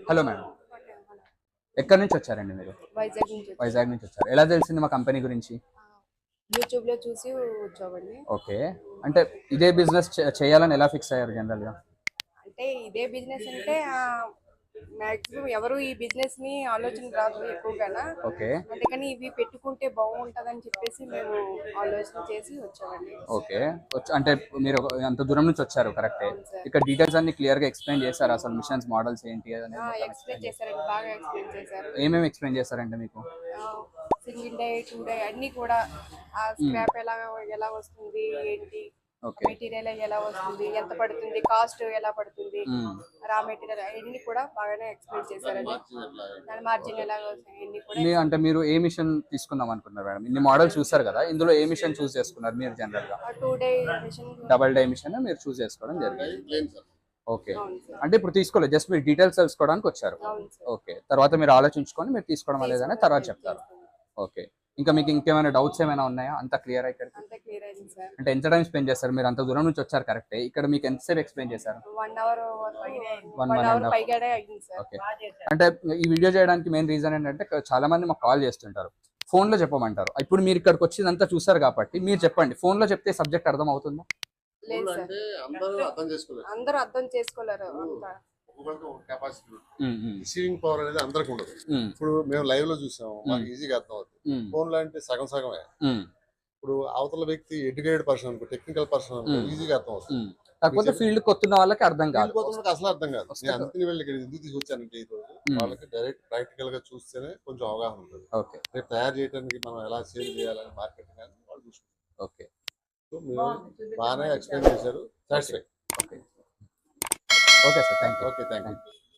Hello madam, ఎక్కడి నుంచి వచ్చారండి మీరు? వైజాగ్ నుంచి వచ్చాం. వైజాగ్ నుంచి వచ్చారు. ఎలా తెలిసింది మా కంపెనీ గురించి? యూట్యూబ్ లో చూసి వచ్చామండి. ఓకే. అంటే ఇదే బిజినెస్ చేయాలని ఎలా ఫిక్స్ అయ్యారు జనరల్గా? అంటే ఇదే బిజినెస్ అంటే మాక్సిమం ఎవరు ఈ బిజినెస్ ని ఆలోచన రాదు ఎక్కువగా. ఓకే. అందుకని ఇవి పెట్టుకుంటే బాగుంటదని చెప్పేసి మేము ఆలోచన చేసి వచ్చామండి. ఓకే. అంటే మీరు అంత దూరం నుంచి వచ్చారు, కరెక్టే. అవును సార్. ఇక్కడ డీటెయిల్స్ అన్ని క్లియర్ గా ఎక్స్ప్లెయిన్ చేశారు, అసలు మిషన్స్ మోడల్స్ ఏంటి అనేది మొత్తం ఎక్స్ప్లెయిన్ చేశారండి, బాగా ఎక్స్ప్లెయిన్ చేశారు. ఏమేమి ఎక్స్ప్లెయిన్ చేశారంటే మీకు? సింగిల్ డే 2 డే అన్ని కూడా ఆ స్క్రాప్ ఎలా ఎలా వస్తుంది ఏంటి, మెటీరియల్ ఎలా వస్తుంది, ఎంత పడుతుంది, కాస్ట్ ఎలా పడుతుంది, రా మెటీరియల్ అన్ని కూడా బాగానే ఎక్స్ప్లెయిన్ చేశారండి. దాని మార్జిన్ ఎలా అన్ని కూడా. అంటే మీరు ఏ మిషన్ తీసుకుందాం అనుకున్నారు మేడం? ఇన్ని మోడల్స్ చూసారు కదా, ఇందులో ఏ మిషన్ చూస్ చేసుకున్నారు మీరు జనరల్ గా? 2 die machine, double die machine మీరు చూస్ చేసుకోవడం జరిగింది. ఓకే. అంటే ఇప్పుడు తీసుకోలేదు, జస్ట్ మీరు డీటెయిల్స్ తెలుసుకోవడానికి వచ్చారు. ఓకే. తర్వాత మీరు ఆలోచించుకొని మీరు తీసుకోవడం లేదని తర్వాత చెప్తారు. ఓకే. ఇంకా మీకు ఇంకేమైనా డౌట్స్ ఏమైనా ఉన్నాయా? అంత క్లియర్ అయితే? అంటే ఎంత టైం స్పెండ్ చేస్తారు మీరు? అంత దూరం నుంచి వచ్చారు, కరెక్టే. ఇక్కడ మీకు ఎంతసేపు ఎక్స్ప్లెయిన్ చేశారు? 1 అవర్ 1 అవర్ పైగానే అయింది సార్. ఓకే. అంటే ఈ వీడియో చేయడానికి మెయిన్ రీజన్ ఏంటంటే చాలా మంది మాకు కాల్ చేస్తుంటారు, ఫోన్ లో చెప్పమంటారు. ఇప్పుడు మీరు ఇక్కడికి వచ్చిందంతా చూసారు కాబట్టి మీరు చెప్పండి, ఫోన్ లో చెప్తే సబ్జెక్ట్ అర్థం అవుతుందా? లేదు సార్, అందరూ అర్థం చేసుకోలేరు. రిసీవింగ్ పవర్ అనేది అందరికి ఉండదు. ఇప్పుడు మేము లైవ్ లో చూసాము, మాకు ఈజీగా అర్థం అవుతుంది. ఫోన్ లో అంటే సగం సగమే. ఇప్పుడు అవతల వ్యక్తి ఎడ్యుకేటెడ్ పర్సన్ అనుకో, టెక్నికల్ పర్సన్ అనుకో, ఈజీగా అర్థం అవుతుంది. కాకపోతే ఫీల్డ్ కొత్తున్న వాళ్ళకి అర్థం కాదు, అసలు అర్థం కాదు. నేను అందుకని వెళ్ళి ఇక్కడ ఎందుకు తీసుకొచ్చానంటే ఈ రోజు వాళ్ళకి డైరెక్ట్ ప్రాక్టికల్ గా చూస్తేనే కొంచెం అవగాహన ఉంటుంది. రేపు తయారు చేయడానికి మనం ఎలా సేల్ చేయాలని మార్కెటింగ్ అని వాళ్ళు చూసుకుంటారు. ఓకే. సో మీరు బాగానే ఎక్స్ప్లెయిన్ చేశారు. Satisfy. Okay sir, thank you. Okay, thank you.